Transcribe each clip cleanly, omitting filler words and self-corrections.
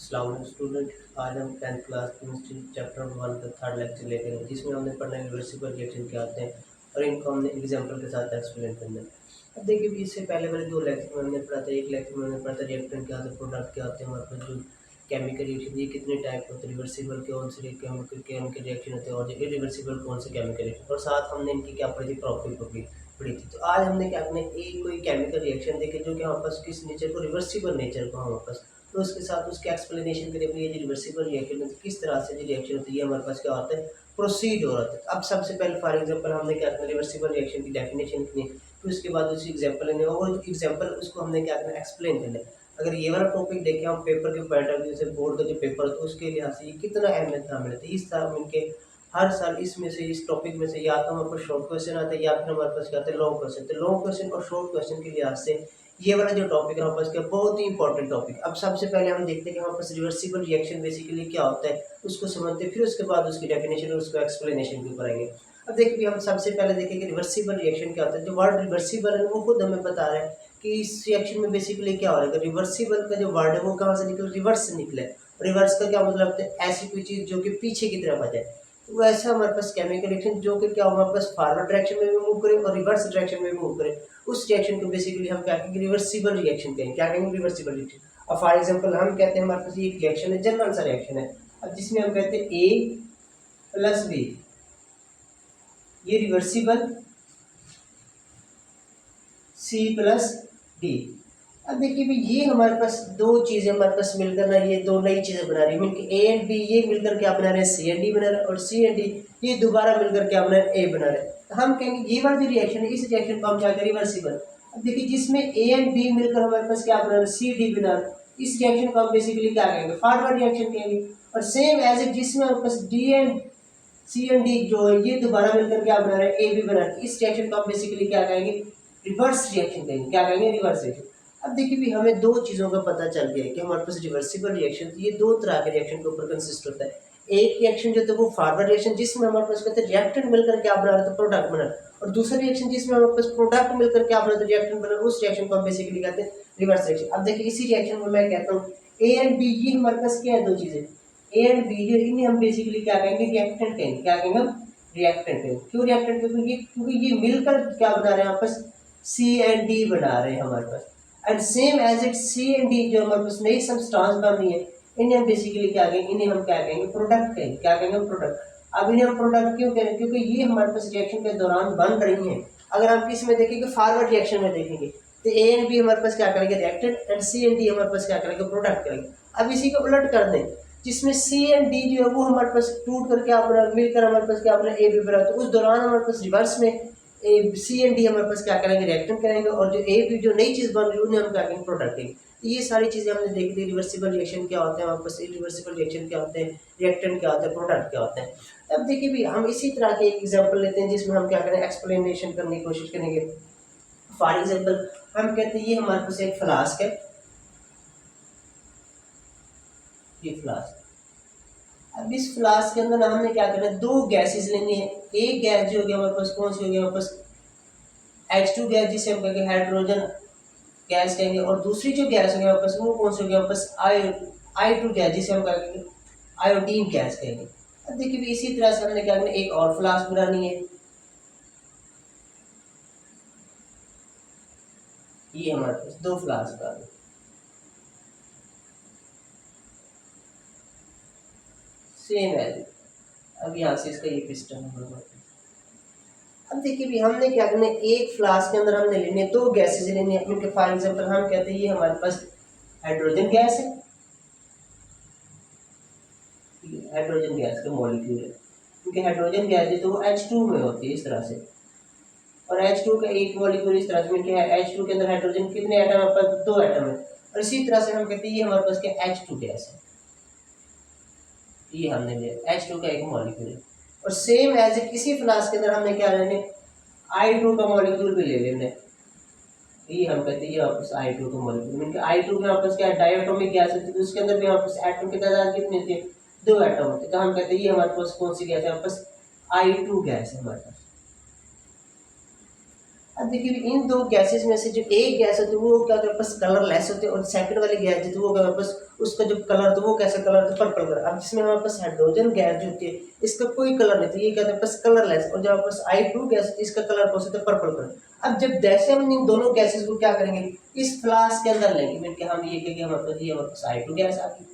अस्सलाम स्टूडेंट। आज हम 10th क्लास केमिस्ट्री चैप्टर 1 का थर्ड लेक्चर लेकर हैं, जिसमें हमने पढ़ना है रिवर्सिबल रिएक्शन क्या होते हैं और इनको हमने एग्जांपल के साथ एक्सप्लेन करना है। अब देखिए भी इससे पहले वाले दो लेक्चर में हमने पढ़ा था। एक लेक्चर में हमने पढ़ा था रिएक्टेंट क्या होता है, प्रोडक्ट क्या होते हैं, हमारे पास जो केमिकल रिएक्शन ये कितने टाइप के होते हैं, रिवर्सिबल कौन से केमिकल रिएक्शन होते हैं और जो इरिवर्सिबल कौन से केमिकल रिएक्शन, और साथ हमने इनकी क्या पढ़ी थी, प्रॉपर्टी पढ़ी थी। तो आज हमने क्या करना है, एक कोई केमिकल रिएक्शन देखे जो कि हमारे पास किस नेचर को, रिवर्सिबल नेचर को हमारे पास, तो उसके साथ उसके एक्सप्लेनेशन करें ये रिवर्सिबल रिएक्शन है तो किस तरह से जो रिएक्शन होती है हमारे पास क्या होता है, प्रोसीड हो रहा है। अब सबसे पहले फॉर एग्जांपल हमने क्या करना, रिवर्सिबल रिएक्शन की डेफिनेशन की, फिर उसके बाद उसी एग्जांपल लेने और एग्जांपल उसको हमने क्या करना, एक्सप्लेन करना है। अगर ये वाला टॉपिक देखें हम पेपर के पॉइंट ऑफ व्यू से, बोर्ड का जो पेपर है तो उसके लिहाज से ये कितना अहमियत था मिलता है। इस तरह मिलके हर साल इसमें से, इस टॉपिक में से या तो हमारे पास शॉर्ट क्वेश्चन आता है या फिर हमारे पास क्या आता है, लॉन्ग क्वेश्चन। तो लॉन्ग क्वेश्चन और शॉर्ट क्वेश्चन के लिहाज से ये वाला जो टॉपिक है हमारे पास क्या बहुत ही इंपॉर्टेंट टॉपिक। अब सबसे पहले हम देखते हैं कि हमारे पास रिवर्सिबल रिएक्शन बेसिकली क्या होता है, उसको समझते हैं, फिर उसके बाद उसकी डेफिनेशन और उसको एक्सप्लेनेशन भी करेंगे। अब देखिए हम सबसे पहले देखें कि रिवर्सिबल रिएक्शन क्या होता है। जो वर्ड रिवर्सिबल है वो खुद हमें बता रहा है कि इस रिएक्शन में बेसिकली क्या हो रहा है। रिवर्सिबल का जो वर्ड है वो कहाँ से निकले, रिवर्स से निकले। रिवर्स का क्या मतलब होता है, ऐसी कोई चीज जो कि पीछे की तरफ आ जाए। तो वैसा हमारे पास केमिकल रिएक्शन जो कि क्या हमारे पास फॉरवर्ड डायरेक्शन में भी मूव करे और रिवर्स डायरेक्शन में भी मूव करे, उस रिएक्शन को बेसिकली हम क्या कहेंगे, रिवर्सिबल रिएक्शन कहेंगे। क्या कहेंगे, रिवर्सिबल रिएक्शन। अब फॉर एग्जांपल हम कहते हैं हमारे पास ये रिएक्शन है, जनरल सा रिएक्शन है। अब जिसमें हम कहते हैं ए प्लस बी, ये रिवर्सिबल, सी प्लस डी। अब देखिए भी ये हमारे पास दो चीजें हमारे पास मिलकर ना, ये दो नई चीजें बना रही है मिलकर, ए एंड बी ये मिलकर क्या बना रहे हैं, सी एंड डी बना रहे हैं, और सी एंड डी ये दोबारा मिलकर क्या बना रहे हैं, ए बना रहे हैं। तो हम कहेंगे ये वाला जो रिएक्शन है, इस रिएक्शन को हम क्या करें, रिवर्सिबल। अब देखिए जिसमें ए एंड बी मिलकर हमारे पास क्या बना रहे हैं, सी डी बना रहे हैं, इस रिएक्शन को हम बेसिकली क्या कहेंगे, फॉरवर्ड रिएक्शन कहेंगे। और सेम एज इट जिसमें हमारे पास D and C and D जो है ये दोबारा मिलकर क्या बना रहे हैं, ए बी बना रहे हैं, इस रिएक्शन को हम बेसिकली क्या कहेंगे, रिवर्स रिएक्शन कहेंगे। क्या कहेंगे, रिवर्स रिएक्शन। अब देखिए भी हमें दो चीजों का पता चल गया है कि हमारे पास रिवर्सिबल रिएक्शन ये दो तरह के रिएक्शन के ऊपर कंसिस्ट होता है। एक रिएक्शन जो है वो फॉरवर्ड रिएक्शन जिसमें हमारे पास कहते हैं रिएक्टेंट मिलकर क्या बना रहा था, प्रोडक्ट बना, और दूसरा रिएक्शन जिसमें हमारे पास प्रोडक्ट मिलकर क्या बना था, रिएक्टेंट बना, उस रिएक्शन को हम बेसिकली कहते हैं रिवर्स रिएक्शन। अब देखिए इसी रिएक्शन में मैं कहता हूँ ए एंड बी ये हमारे पास क्या है, दो चीजें ए एंड बी जो इन्हें हम बेसिकली क्या कहेंगे, रिएक्टेंट कहेंगे। क्या कहेंगे हम, रिएक्टेंट कहेंगे। क्यों रिएक्टेंट, क्योंकि ये मिलकर क्या बना रहे हैं आपस, सी एंड डी बना रहे हैं हमारे पास। And same as it C and D जो हमारे पास नई सब्सटेंस बन रही है, इन्हें हम बेसिकली क्या कहेंगे, इन्हें हम क्या कहेंगे, प्रोडक्ट कहेंगे। क्या कहेंगे, प्रोडक्ट। अब इन्हें हम प्रोडक्ट क्यों कहेंगे, क्योंकि ये हमारे पास रिएक्शन के दौरान बन रही हैं। अगर हम इसमें देखेंगे फॉरवर्ड रिएक्शन में देखेंगे तो ए एंड बी हमारे पास क्या करेंगे, reactant, and C and D हमारे पास क्या करेंगे, प्रोडक्ट करेंगे। अब इसी को उलट कर दें, जिसमें सी एंड डी जो है वो हमारे पास टूट कर क्या बना, मिलकर हमारे पास क्या बना, ए बी बना, तो उस दौरान हमारे पास रिवर्स में सी एंड डी हमारे पास क्या करेंगे, रिएक्टेंट करेंगे, और जो ए बी जो नई चीज बन रही है उन्हें हम क्या करेंगे, प्रोडक्ट करेंगे। तो ये सारी चीजें हमने देखी थी, रिवर्सिबल रिएक्शन क्या होते हैं हमारे पास, रिवर्सिबल रिएक्शन क्या होते हैं, रिएक्टेंट क्या होते हैं, प्रोडक्ट क्या होते हैं। अब देखिए भी हम इसी तरह के एक एग्जांपल लेते हैं जिसमें हम क्या करें, एक्सप्लेनेशन करने की कोशिश करेंगे। फॉर एग्जांपल हम कहते हैं ये हमारे पास एक फ्लास्क है, ये फ्लास्क। अब इस फ्लास्क के अंदर हमने क्या करना है, दो गैसेस लेनी है। एक गैस जो होगी हमारे पास, कौन सी होगी हमारे पास, H2 गैस, जिसे हम कहेंगे हाइड्रोजन गैस कहेंगे, और दूसरी जो गैस होगी हमारे पास वो कौन सी होगी हमारे पास, I2 गैस, जिसे हम कहेंगे आयोडीन गैस कहेंगे। अब देखिए इसी तरह से हमने क्या करना है, एक और फ्लास्क बनानी है। ये हमारे पास दो फ्लास्क आ गए, सेम है। अब यहाँ से इसका ये पिस्टन होगा। अब देखिए भी हमने क्या करना है, एक फ्लास्क के अंदर हमने लेने दो गैसेस लेनी है। क्योंकि फॉर एग्जांपल हम कहते हैं ये हमारे पास हाइड्रोजन गैस है, हाइड्रोजन गैस का मॉलिक्यूल है। क्योंकि हाइड्रोजन गैस है तो वो H2 में होती है इस तरह से, और H2 का एक मॉलिक्यूल इस तरह से मिलके है। H2 के अंदर हाइड्रोजन कितने एटम है, हमारे पास दो एटम है। और इसी तरह से हम कहते हैं ये हमारे पास क्या H2 गैस है, ये हमने लिया H2 का एक मॉलिक्यूल है। और सेम एज इट इसी फ्लास्क के अंदर हमने क्या लेने, I2 का मॉलिक्यूल भी ले लेने। ये हम कहते हैं ये वापस I2 का मॉलिक्यूल, मीन I2 में वापस क्या डायटोमिक गैस होती है, तो उसके अंदर भी वापस एटम की तादाद कितनी होती है, दो एटम होते हैं। तो हम कहते हैं ये हमारे पास कौन सी गैस है, वापस I2 गैस है हमारे पास। अब देखिए इन दो गैसेस में से जो एक गैस होती है वो क्या होता है बस कलरलेस होते हैं, और सेकंड वाली गैस जो है वो क्या बस उसका जो कलर तो वो कैसा कलर तो पर्पल कलर। अब जिसमें हमारे पास हाइड्रोजन गैस जो होती है इसका कोई कलर नहीं, तो ये कहते हैं बस कलरलेस, और जब हमारे पास I2 गैस होती है इसका कलर कौन सा होता है पर्पल कलर। अब जब जैसे हम इन दोनों गैसेस को क्या करेंगे इस फ्लास्क के अंदर लेंगे, मीन कि हम ये कहेंगे हमारे पास I2 गैस आ गई।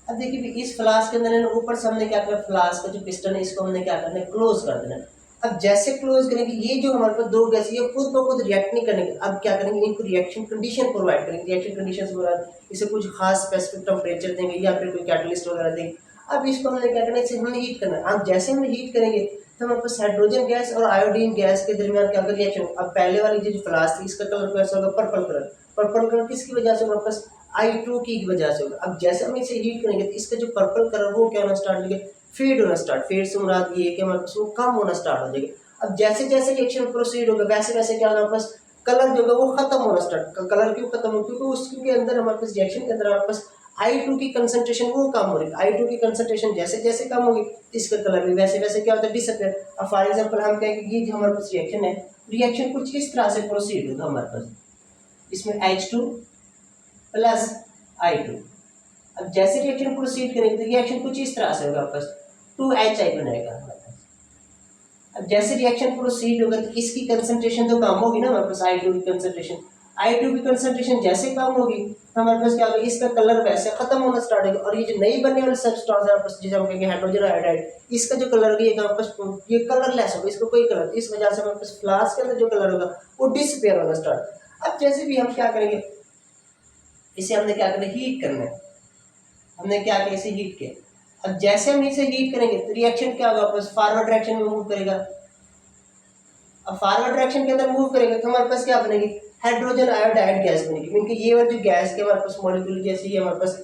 अब देखिए भी इस फ्लास्क के अंदर ऊपर से हमने क्या करना, फ्लास्क का जो पिस्टन है इसको हमने क्या करना है क्लोज कर देना है। अब जैसे क्लोज करेंगे ये जो हमारे पास दो गैस ये खुद ब खुद रिएक्ट नहीं करेंगे, अब क्या करेंगे इनको रिएक्शन कंडीशन प्रोवाइड करेंगे। रिएक्शन कंडीशन से मुराद इसे कुछ खास स्पेसिफिक टेम्परेचर देंगे या फिर कोई कैटलिस्ट वगैरह देंगे। अब इसको हमने क्या करना है इसे हमने हीट करना है। अब जैसे हम हीट करेंगे तो हमारे पास हाइड्रोजन गैस और आयोडीन गैस के दरमियान क्या होगा रिएक्शन। अब पहले वाली जो फ्लास्क थी इसका कलर कैसा होगा पर्पल कलर। पर्पल कलर किसकी वजह से हमारे पास I2 की वजह से होगा। अब जैसे हम इसे हीट करेंगे तो इसका जो पर्पल कलर वो क्या होना स्टार्ट होगा फेड होना स्टार्ट। फेड से मुराद ये है कि हमारे पास वो कम होना स्टार्ट हो जाएगा। अब जैसे जैसे रिएक्शन प्रोसीड होगा वैसे वैसे क्या होगा पास कलर जो होगा वो खत्म होना स्टार्ट। कलर क्यों खत्म हो क्योंकि उसके अंदर हमारे पास रिएक्शन के अंदर हमारे पास I2 की कंसंट्रेशन वो कम हो रही है। I2 की कंसंट्रेशन जैसे जैसे कम होगी इसका कलर भी वैसे वैसे क्या होता है डिसअपियर। अब फॉर एग्जांपल हम कहेंगे ये जो हमारे पास रिएक्शन है रिएक्शन कुछ इस तरह से प्रोसीड होगा हमारे पास, इसमें H2 प्लस I2। अब जैसे रिएक्शन प्रोसीड करेंगे तो रिएक्शन कुछ इस तरह से होगा आपस 2HI बनेगा हमारे पास। अब जैसे रिएक्शन प्रोसीड होगा तो इसकी कंसंट्रेशन तो कम होगी ना हमारे पास I2 की कंसंट्रेशन। I2 की कंसंट्रेशन जैसे कम होगी तो हमारे पास क्या होगा इसका कलर वैसे खत्म होना स्टार्ट होगा। और ये जो नई बनने वाली सब्सटेंस है आपस जिसे हम कहेंगे हाइड्रोजन आयोडाइड इसका जो कलर होगा ये आपस ये कलरलेस होगा, इसको कोई कलर, इस वजह से हमारे पास फ्लास्क के अंदर जो कलर होगा वो डिसअपीयर होना स्टार्ट। अब जैसे भी हम क्या करेंगे इसे हमने क्या करना हीट करना है, हमने क्या किया इसे हीट किया। अब जैसे हम इसे हीट करेंगे तो रिएक्शन क्या होगा वापस फॉरवर्ड डायरेक्शन में मूव करेगा। अब फॉरवर्ड डायरेक्शन के अंदर मूव करेगा तो हमारे पास क्या बनेगी हाइड्रोजन आयोडाइड गैस बनेगी, क्योंकि ये वाली जो गैस के हमारे पास मॉलिक्यूल जैसे ये हमारे पास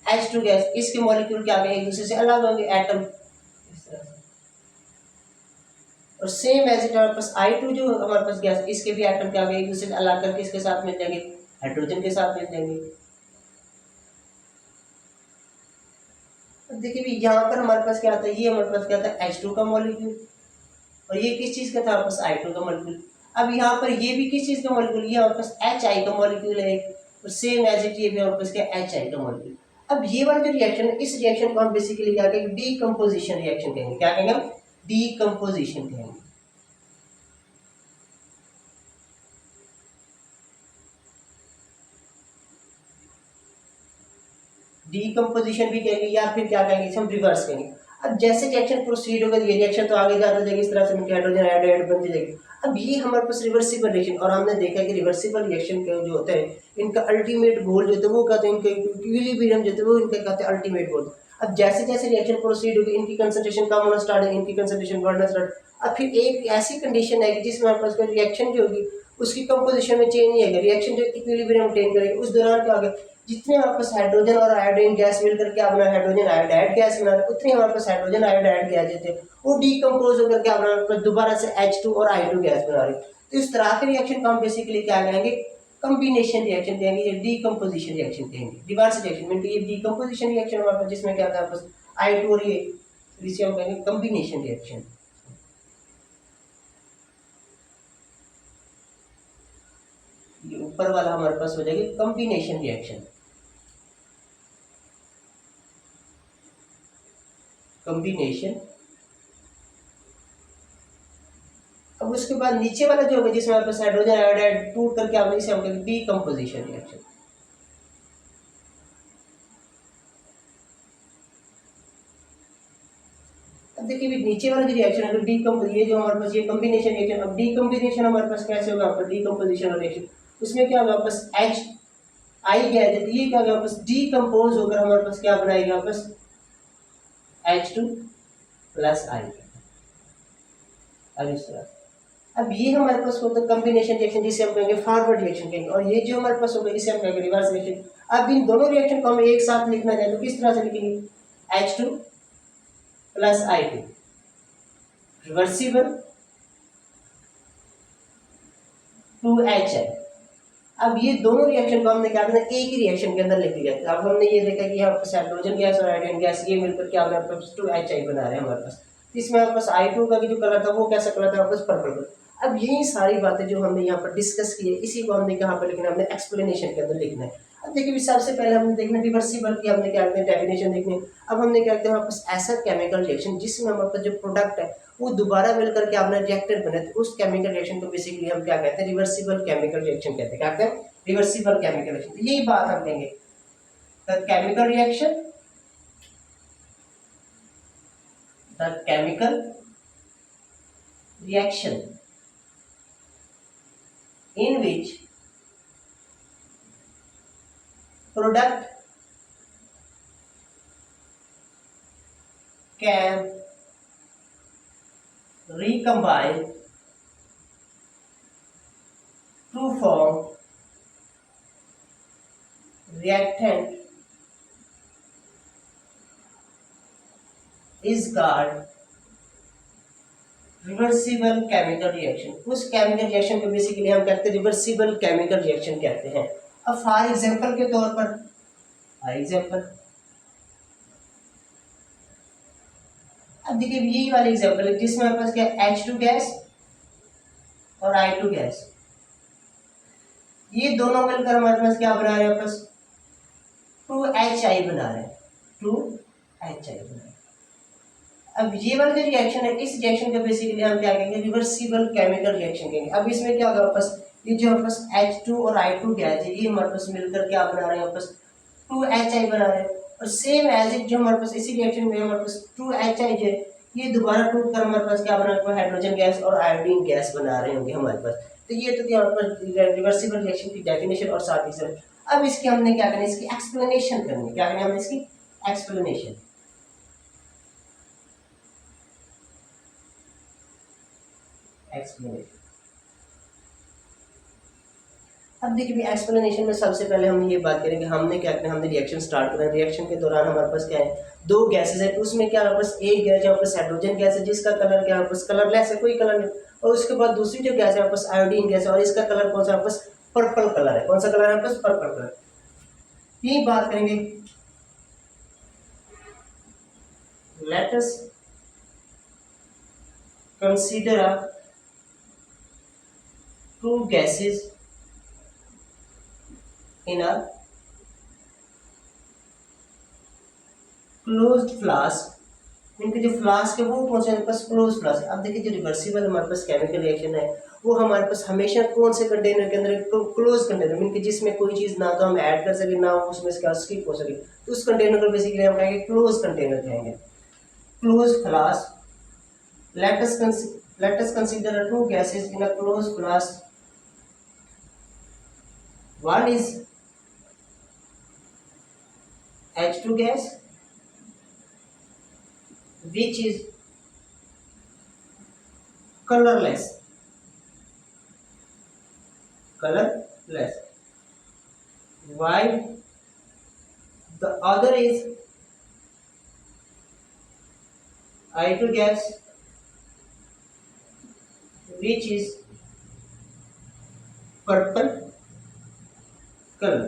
H2 गैस इसके मॉलिक्यूल क्या होंगे एक दूसरे से अलग होंगे एटम इस तरह से। और सेम एज इट हमारे पास I2 जो हमारे पास गैस इसके भी एटम क्या होंगे एक दूसरे से अलग करके इसके साथ मिल जाएंगे हाइड्रोजन के साथ मिल जाएंगे। देखिए भी यहाँ पर हमारे पास क्या आता है ये हमारे पास क्या था H2 का मॉलिक्यूल और ये किस चीज का था हमारे पास I2 का मॉलिक्यूल। अब यहाँ पर ये भी किस चीज का मॉलिक्यूल ये हमारे पास HI का मॉलिक्यूल है और सेम एज इट ये भी हमारे पास क्या HI का मॉलिक्यूल। अब ये वाला जो रिएक्शन है इस रिएक्शन को हम बेसिकली क्या कहेंगे डीकम्पोजिशन रिएक्शन कहेंगे। क्या कहेंगे हम डीकम्पोजिशन कहेंगे। डीकम्पोजिशन भी कहेंगे या फिर क्या कहेंगे इसे हम रिवर्स कहेंगे। अब जैसे रिएक्शन प्रोसीड होगा ये रिएक्शन तो आगे जाता जाएगा इस तरह से हाइड्रोजन आयोडाइड बनती जाएगी। अब ये हमारे पास रिवर्सिबल रिएक्शन, और हमने देखा कि रिवर्सिबल रिएक्शन के जो होते हैं इनका अल्टीमेट गोल जो होता है वो कहते हैं इनके इक्विलिब्रियम जो होता है वो इनका कहते हैं अल्टीमेट गोल। अब जैसे जैसे रिएक्शन प्रोसीड होगी इनकी कंसंट्रेशन कम होना स्टार्ट है, इनकी कंसंट्रेशन बढ़ना स्टार्ट। अब फिर एक ऐसी कंडीशन है जिसमें हमारे पास रिएक्शन जो होगी उसकी कंपोजिशन में चेंज नहीं आएगा, रिएक्शन जो इक्विलिब्रियम मेंटेन करेगी। उस दौरान क्या होगा जितने हमारे पास हाइड्रोजन और आयोडीन गैस मिलकर क्या बना हाइड्रोजन आयोडाइड गैस बना उतनी हमारे पास हाइड्रोजन आयोडाइड गैस जो थे वो डीकम्पोज होकर क्या बना रहे दोबारा से H2 और I2 गैस बना रही। तो इस तरह के रिएक्शन को हम बेसिकली क्या कहेंगे कॉम्बिनेशन रिएक्शन कहेंगे या डीकम्पोजिशन रिएक्शन कहेंगे। रिवर्स रिएक्शन मीन ये डीकम्पोजिशन रिएक्शन हमारे पास जिसमें क्या था बस I2 और ये जिसे हम कहेंगे कॉम्बिनेशन रिएक्शन। ये ऊपर वाला हमारे पास हो जाएगी कॉम्बिनेशन रिएक्शन। कॉम्बिनेशन। अब उसके बाद नीचे वाला जो होगा जिसमें हमारे पास हाइड्रोजन आयोडाइड टूट करके आप इसे हम कहेंगे डीकम्पोजिशन रिएक्शन। अब देखिए भी नीचे वाला जो रिएक्शन है तो ये जो हमारे पास ये कॉम्बिनेशन रिएक्शन। अब डीकम्पोजिशन हमारे पास कैसे होगा आपका डीकम्पोजिशन रिएक्शन उसमें क्या होगा आपस HI गैस ये क्या होगा आपस डीकम्पोज होकर हमारे पास क्या बनाएगा आपस H2 प्लस I। अब इस तरह अब ये हमारे पास होता है कॉम्बिनेशन रिएक्शन जिसे हम कहेंगे फॉरवर्ड रिएक्शन कहेंगे, और ये जो हमारे पास होगा इसे हम कहेंगे रिवर्स रिएक्शन। अब इन दोनों रिएक्शन को हम एक साथ लिखना चाहें तो किस तरह से लिखेंगे H2 plus I2 reversible 2HI। अब ये दोनों रिएक्शन को हमने क्या करना एक ही रिएक्शन के अंदर लिख दिया। अब हमने ये देखा कि यहाँ पर हाइड्रोजन गैस और आयोडीन गैस ये मिलकर क्या हमारे पास 2HI बना रहे हैं हमारे पास। इसमें हमारे पास I2 का जो कलर था वो कैसा कलर था, हमारे पास पर्पल कलर। अब यही सारी बातें जो हमने यहाँ पर डिस्कस की है, इसी को हमने कहाँ पर लिखना है, हमने एक्सप्लेनेशन के अंदर लिखना है। अब देखिए सबसे पहले हमने देखना रिवर्सिबल की, हमने क्या करते हैं डेफिनेशन देखनी है। अब हमने क्या करते हैं, हमारे पास ऐसा केमिकल रिएक्शन जिसमें हमारे पास जो प्रोडक्ट है वो दोबारा मिलकर के आपने रिएक्टेड बने, तो उस केमिकल रिएक्शन को बेसिकली हम क्या कहते हैं, रिवर्सिबल केमिकल रिएक्शन कहते हैं। क्या कहते हैं, रिवर्सिबल केमिकल रिएक्शन। तो यही बात हम कहेंगे, the chemical reaction, the chemical reaction in which product can recombine to form reactant is called reversible chemical reaction. उस केमिकल रिएक्शन को बेसिकली हम कहते हैं रिवर्सिबल केमिकल रिएक्शन कहते हैं। अब फॉर एग्जांपल के तौर पर, फॉर एग्जांपल, अब देखिए यही वाली एग्जांपल है जिसमें हमारे पास क्या H2 गैस और I2 गैस, ये दोनों मिलकर हमारे पास क्या बना रहे हैं, आपस 2HI बना रहे हैं, 2HI बना रहे हैं। अब ये वाला जो रिएक्शन है, इस रिएक्शन को बेसिकली हम क्या कहेंगे, रिवर्सिबल केमिकल रिएक्शन कहेंगे। अब इसमें क्या होगा, आपस ये जो आपस H2 और I2 गैस है, ये हमारे पास मिलकर क्या बना रहे हैं, आपस 2HI बना रहे हैं। और सेम एज इट जो हमारे पास इसी रिएक्शन में हमारे पास 2HI है, ये दोबारा टूट कर हमारे पास क्या बना रहे हैं, हाइड्रोजन गैस और आयोडीन गैस बना रहे होंगे हमारे पास। तो ये तो क्या हमारे पास रिवर्सिबल रिएक्शन की डेफिनेशन और साथ ही साथ अब इसकी हमने क्या करना है, इसकी एक्सप्लेनेशन करनी है। क्या करना है, हमने इसकी एक्सप्लेनेशन। अब देखिए एक्सप्लेनेशन में सबसे पहले हम ये बात करेंगे, हमने क्या करना है, हमने रिएक्शन स्टार्ट करना है। रिएक्शन के दौरान हमारे पास क्या है, दो गैसेस है, उसमें क्या हमारे पास एक गैस जो हमारे पास हाइड्रोजन गैस है जिसका कलर क्या हमारे पास कलरलेस है, कोई कलर नहीं। और उसके बाद दूसरी जो गैस है हमारे पास आयोडीन गैस है, और इसका कलर कौन सा हमारे पास पर्पल कलर है। कौन सा कलर है हमारे पास, पर्पल कलर। यही बात करेंगे, late us consider two gases in a closed flask। इनके जो फ्लास्क है वो कौन सा है, पास क्लोज फ्लास्क। अब देखिए जो रिवर्सिबल हमारे पास केमिकल रिएक्शन है वो हमारे पास हमेशा कौन से कंटेनर के अंदर, क्लोज कंटेनर, मीन कि जिसमें कोई चीज ना तो हम ऐड कर सके ना उसमें से स्किप हो सके, तो उस कंटेनर को बेसिकली हम कहेंगे क्लोज कंटेनर कहेंगे, close flask. Let us consider two gases in a close flask. One is H2 gas, which is colorless, while the other is I2 gas, which is purple colour.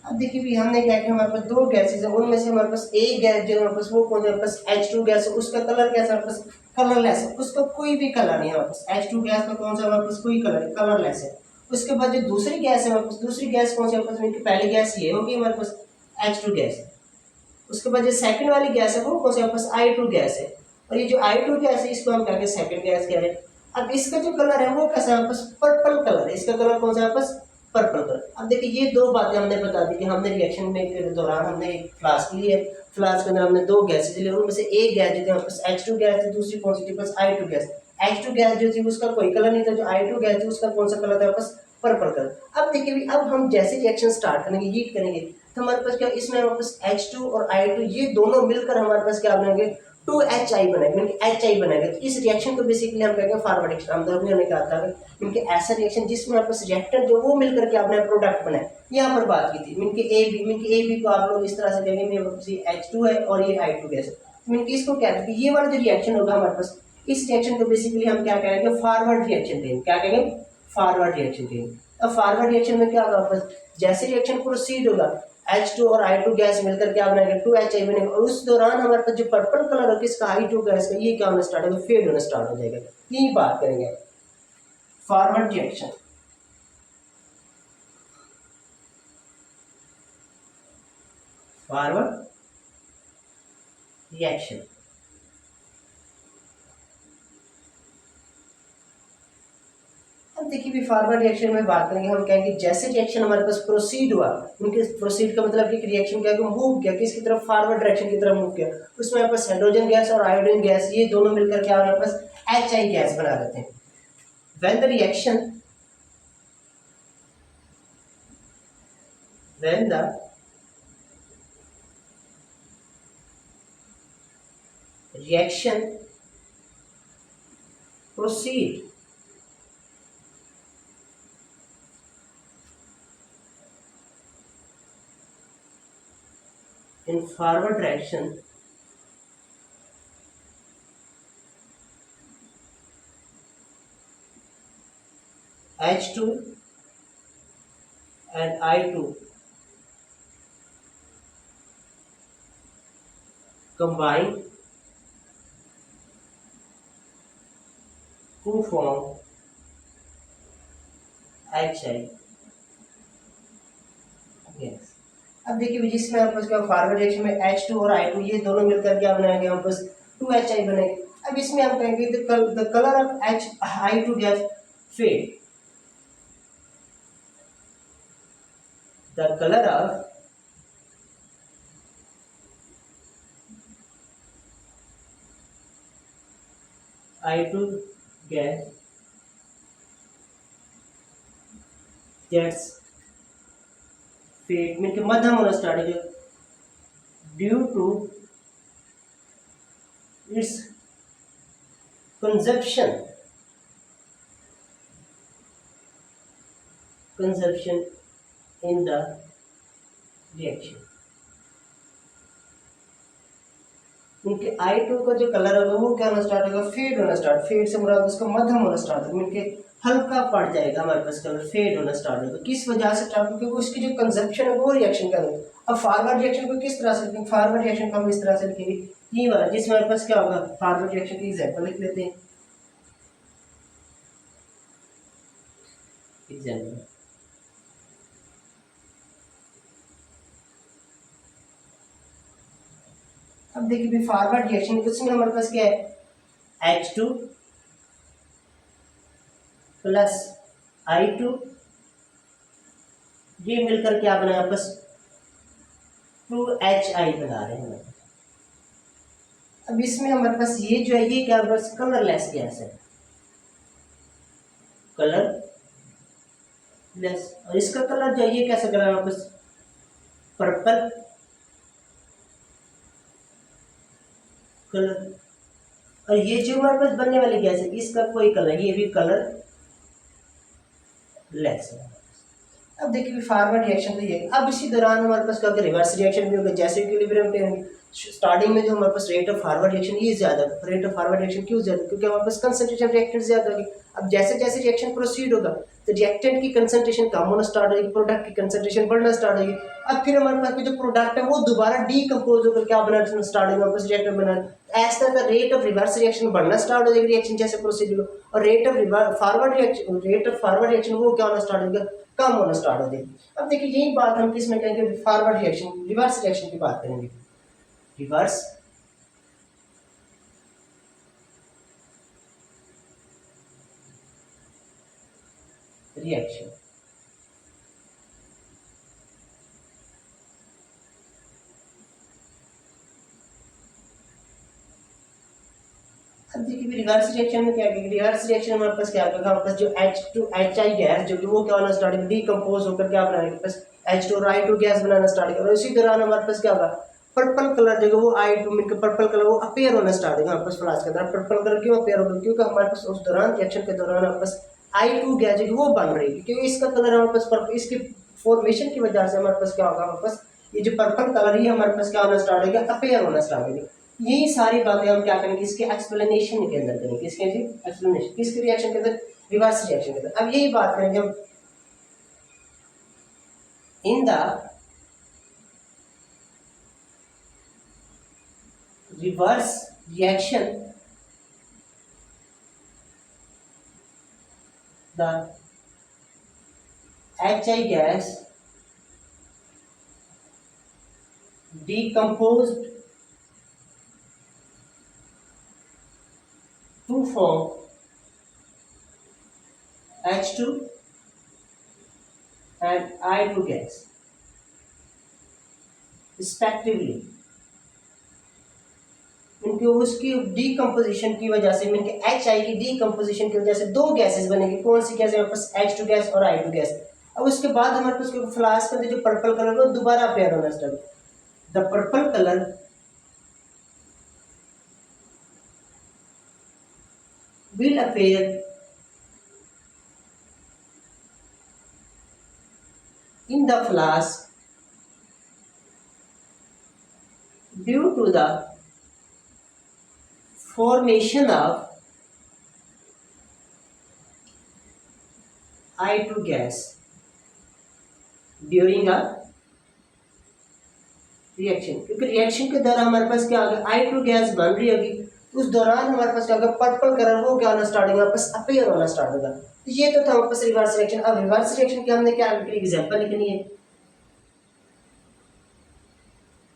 अब देखिए भी हमने क्या किया, हमारे पास दो गैसेस है, उनमें से हमारे पास एक गैस जो हमारे पास वो कौन सा, हमारे पास H2 गैस है, उसका कलर कैसा है, हमारे पास कलरलेस है, उसका कोई भी कलर नहीं है हमारे पास। H2 गैस का कौन सा, हमारे पास कोई कलर कलरलेस है। उसके बाद जो दूसरी गैस है हमारे पास, दूसरी गैस कौन सी हमारे पास, पहली गैस ये होगी हमारे पास H2 गैस। उसके बाद जो सेकंड वाली गैस है वो कौन सी, हमारे पास I2 गैस है। और ये जो I2 गैस है इसको हम कहेंगे सेकंड गैस कह रहे हैं। अब इसका जो कलर है वो कैसा है, बस पर्पल कलर है। इसका कलर कौन सा है, बस पर्पल कलर। अब देखिए ये दो बातें हमने बता दी कि हमने रिएक्शन में के दौरान हमने एक फ्लास्क ली है, फ्लास्क के अंदर हमने दो गैसेज ली, उनमें से एक गैस जो थी हमारे पास H2 गैस थी, दूसरी कौन सी थी, बस I2 गैस। H2 गैस जो थी उसका कोई कलर नहीं था, जो I2 गैस थी उसका कौन सा कलर था, बस पर्पल कलर। अब देखिए अब हम जैसे रिएक्शन स्टार्ट करेंगे, हीट करेंगे, तो हमारे पास क्या, इसमें हमारे पास H2 और I2 ये दोनों मिलकर हमारे पास क्या बनेंगे, 2HI बनेगा, मीन HI बनेगा। तो इस रिएक्शन को बेसिकली हम कहेंगे फॉरवर्ड रिएक्शन। हम दोनों ने कहा था कि ऐसा रिएक्शन जिसमें आपस रिएक्टेंट जो वो मिलकर के आपने प्रोडक्ट बनाए, यहाँ पर बात की थी। मीन कि ए बी को आप लोग इस तरह से कहेंगे, मेरे पास H2 है और ये I2 गैस है। मीन कि इसको क्या कहते हैं, ये वाला जो रिएक्शन होगा हमारे पास, इस रिएक्शन को बेसिकली हम क्या कहेंगे, फॉरवर्ड रिएक्शन कहेंगे। क्या कहेंगे, फॉरवर्ड रिएक्शन कहेंगे। अब फॉरवर्ड रिएक्शन में क्या होगा, जैसे रिएक्शन प्रोसीड होगा H2 और I2 गैस मिलकर क्या बनाएगा 2HI बनेगा, और उस दौरान हमारे पास जो पर्पल कलर है किसका I2 गैस का, ये क्या होना स्टार्ट होगा, फेड होना स्टार्ट हो जाएगा। यही बात करेंगे फॉरवर्ड रिएक्शन। फॉरवर्ड रिएक्शन अब देखिए भी फॉरवर्ड रिएक्शन में बात करेंगे, हम कहेंगे जैसे रिएक्शन हमारे पास प्रोसीड हुआ, उनके प्रोसीड का मतलब कि रिएक्शन क्या मूव किया किसकी तरफ, फॉरवर्ड डायरेक्शन की तरफ मूव किया, उसमें हमारे पास हाइड्रोजन गैस और आयोडीन गैस ये दोनों मिलकर क्या हमारे पास HI गैस बना देते हैं। When the reaction when the reaction proceed in forward direction, H2 and I2 combine to form HI gas. अब देखिए जिसमें हमारे पास क्या फॉरवर्ड रिएक्शन में H2 और I2 ये दोनों मिलकर क्या बनाएंगे हम पास 2HI बनेंगे। अब इसमें हम कहेंगे the colour of I2 gas fade, the colour of I2 gas gets fade mean के मध्यम होना स्टार्ट हो जाए due to its consumption in the reaction. उनके I2 का जो कलर होगा वो क्या होना स्टार्ट होगा, फेड होना स्टार्ट, फेड से मुराद उसका मध्यम होना स्टार्ट होगा, उनके हल्का पड़ जाएगा हमारे पास कलर, फेड होना स्टार्ट होगा। किस वजह से स्टार्ट होगा, क्योंकि उसकी जो कंजप्शन है वो रिएक्शन का है। अब फॉरवर्ड रिएक्शन को किस तरह से लिखेंगे, फॉरवर्ड रिएक्शन को हम इस तरह से लिखेंगे ये वाला, जिसमें हमारे पास क्या होगा फॉरवर्ड रिएक्शन की एग्जाम्पल लिख लेते हैं। एग्जाम्पल अब देखिए फॉरवर्ड रिएक्शन उसमें हमारे पास क्या है H2 प्लस I2 ये मिलकर क्या बना आपस 2HI बना रहे हैं। अब इसमें हमारे पास ये जो है ये क्या बस कलरलेस गैस है, कलरलेस, और इसका कलर जो है ये कैसा कलर है वापस पर्पल कलर, और ये जो हमारे पास बनने वाली गैस है इसका कोई कलर, ये भी कलर लेस है। अब देखिए फॉरवर्ड रिएक्शन तो ये, अब इसी दौरान हमारे पास क्या रिवर्स रिएक्शन भी होगा, जैसे इक्विलिब्रियम स्टार्टिंग में जो हमारे पास रेट ऑफ फॉरवर्ड रिएक्शन ये ज्यादा, रेट ऑफ फॉरवर्ड रिएक्शन क्यों ज्यादा, क्योंकि हमारे पास कंसंट्रेशन रिएक्टेंट ज्यादा होगी। अब जैसे जैसे रिएक्शन प्रोसीड होगा तो रिएक्टेंट की कंसंट्रेशन कम होना स्टार्ट होगी, प्रोडक्ट की कंसंट्रेशन बढ़ना स्टार्ट होगी। अब फिर हमारे पास जो प्रोडक्ट है वो दोबारा डीकंपोज होकर क्या बनाना स्टार्ट होगा, वापस रिएक्टर बनाना। ऐसा का रेट ऑफ रिवर्स रिएक्शन बढ़ना स्टार्ट हो जाएगी रिएक्शन जैसे प्रोसीड होगा, और रेट ऑफ फॉरवर्ड रिएक्शन वो क्या होना स्टार्ट होगा, कम होना स्टार्ट हो जाएगी। अब देखिए यही बात हम किस में कहेंगे, फॉरवर्ड रिएक्शन रिवर्स रिएक्शन की बात करेंगे। रिवर्स रिएक्शन अब देखिए रिवर्स रिएक्शन में क्या है, रिवर्स रिएक्शन हमारे पास क्या होगा, हमारे पास जो H2HI गैस जो कि वो क्या होना स्टार्ट डीकंपोज होकर क्या बनाएगा, बस H2 और I2 गैस बनाना स्टार्ट करेगा। इसी दौरान हमारे पास क्या होगा, पर्पल कलर जो वो I2 मिलकर पर्पल कलर वो अपीयर होना स्टार्ट होगा हमारे पास फ्लास्क के अंदर। पर्पल कलर क्यों अपीयर होगा, क्योंकि हमारे पास उस दौरान रिएक्शन के दौरान हमारे पास I2 गैस जो वो बन रही है, क्योंकि इसका कलर हमारे पास पर्पल, इसकी फॉर्मेशन की वजह से हमारे पास क्या होगा, हमारे पास ये जो पर्पल कलर ही हमारे पास क्या होना स्टार्ट होगा, अपीयर होना स्टार्ट होगा। यही सारी बातें हम क्या करेंगे इसके एक्सप्लेनेशन के अंदर करेंगे, इसके जी एक्सप्लेनेशन किसके रिएक्शन के अंदर, रिवर्स रिएक्शन के अंदर। अब यही बात करेंगे हम in the reverse reaction, the HI gas decomposed to form H2 and I2 gas respectively। इनके उसकी डीकम्पोजिशन की वजह से, इनके HI की डीकम्पोजिशन की वजह से दो गैसेस बनेंगी। कौन सी गैस है हमारे पास? H2 गैस और I2 गैस। अब उसके बाद हमारे पास फ्लास्क के अंदर जो पर्पल कलर है वो दोबारा अपेयर होना start. The purple colour will appear in the flask due to the formation of I2 gas during a reaction. क्योंकि रिएक्शन के दौरान हमारे पास क्या होगा? I2 गैस बन रही होगी, उस दौरान हमारे पास क्या होगा? पर्पल कलर वो क्या होना स्टार्ट होगा? हमारे पास अपीयर होना स्टार्ट होगा। तो ये तो था हमारे पास रिवर्स रिएक्शन। अब रिवर्स रिएक्शन की हमने क्या एग्जांपल लिखनी है?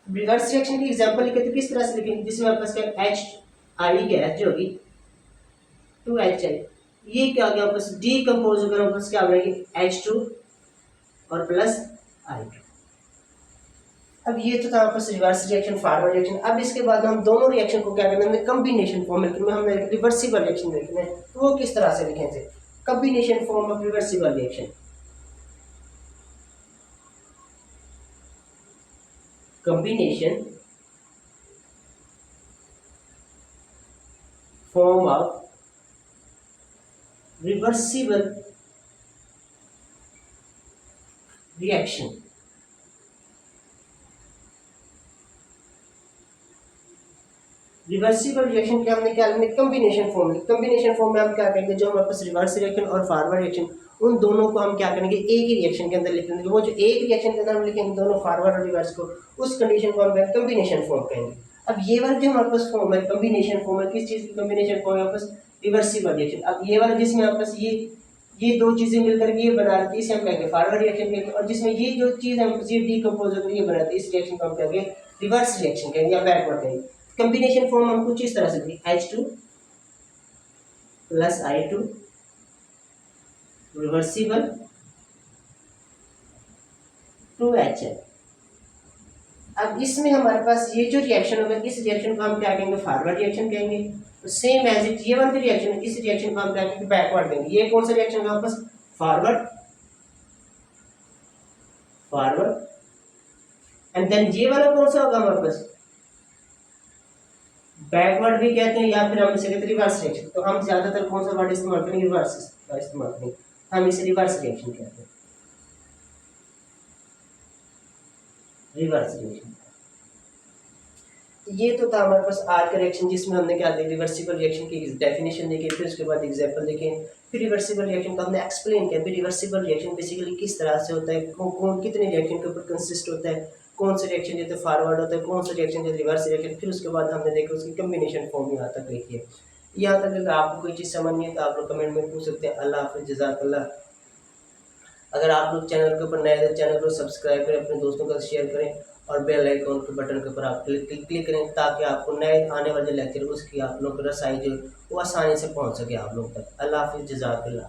रिवर्स रिएक्शन की एग्जांपल लिखे तो किस तरह से लिखेंगे? जिसमें हमारे पास क्या HI गैस जो होगी 2HI, ये क्या हो गया? वापस डीकम्पोज होकर वापस क्या बनेगी? H2 और प्लस I2। अब ये तो था वापस रिवर्स रिएक्शन, फॉरवर्ड रिएक्शन। अब इसके बाद हम दोनों रिएक्शन को क्या करना है? कॉम्बिनेशन फॉर्म में हमने रिवर्सिबल रिएक्शन लिखना है। तो वो किस तरह से लिखें थे? Combination form of reversible reaction. Combination form of reversible reaction. Reversible reaction के हमने क्या लिखा? Combination form. कॉम्बिनेशन फॉर्म में हम क्या करेंगे? जो हमारे पास रिवर्स रिएक्शन और फॉरवर्ड रिएक्शन, उन दोनों को हम क्या करेंगे? एक ही रिएक्शन के अंदर लिख लेंगे। वो जो एक रिएक्शन के अंदर हम लिखेंगे दोनों फॉरवर्ड और रिवर्स को, उस कंडीशन को हम कॉम्बिनेशन फॉर्म कहेंगे। अब ये वाला जो हमारे पास फॉर्म है कॉम्बिनेशन फॉर्म है, किस चीज़ की कॉम्बिनेशन फॉर्म है? हमारे पास रिवर्सिबल रिएक्शन। अब ये वाला जिसमें हमारे पास ये दो चीज़ें मिलकर के ये बना रही है, इसे हम कहेंगे फॉरवर्ड रिएक्शन कहेंगे। और जिसमें ये जो चीज़ है ये डीकम्पोज होकर ये बनाती है, इस रिएक्शन को हम कहेंगे रिवर्स रिएक्शन कहेंगे या बैकवर्ड कहेंगे। कॉम्बिनेशन फॉर्म हम कुछ इस तरह से लिखेंगे, H2 plus I2 reversible 2HI। अब इसमें हमारे पास ये जो रिएक्शन होगा, इस रिएक्शन को हम क्या कहेंगे? फॉरवर्ड रिएक्शन कहेंगे। तो सेम एज इट ये वाली रिएक्शन है, इस रिएक्शन को हम क्या कहेंगे? बैकवर्ड कहेंगे। ये कौन सा रिएक्शन है? हमारे पास फॉरवर्ड, फॉरवर्ड। एंड देन ये वाला कौन सा होगा हमारे पास? बैकवर्ड भी कहते हैं या फिर हम इसे कहते हैं रिवर्स रिएक्शन। तो हम ज्यादातर कौन सा वर्ड इस्तेमाल करेंगे? रिवर्स का इस्तेमाल करेंगे, हम इसे रिवर्स रिएक्शन कहते हैं। Reverse reaction. ये तो था हमारे पास आर का रिएक्शन, जिसमें हमने क्या देखा? रिवर्सिबल रिएक्शन की डेफिनेशन देखी, फिर उसके बाद एग्जांपल देखे, फिर रिवर्सिबल रिएक्शन को हमने एक्सप्लेन किया। फिर रिवर्सिबल रिएक्शन बेसिकली किस तरह से होता है, कौन कितने रिएक्शन के ऊपर कंसिस्ट होता है, कौन सा रिएक्शन जो फॉरवर्ड होता है, कौन सा रिएक्शन जो रिवर्स रिएक्शन। फिर उसके बाद हमने देखा उसकी कॉम्बिनेशन फॉर्म यहाँ तक लिखी है। यहाँ तक अगर आपको कोई चीज़ समझ नहीं है तो आप लोग कमेंट में पूछ सकते हैं। अल्लाह हाफिज़, जज़ाकल्लाह। अगर आप लोग चैनल के ऊपर नए हैं तो चैनल को सब्सक्राइब करें, अपने दोस्तों का शेयर करें और बेल आइकॉन के बटन के ऊपर आप क्लिक करें, ताकि आपको नए आने वाले लेक्चर उसकी आप लोग रसाई जो वो आसानी से पहुँच सके आप लोग तक। अल्लाह हाफिज़, जज़ाकल्लाह।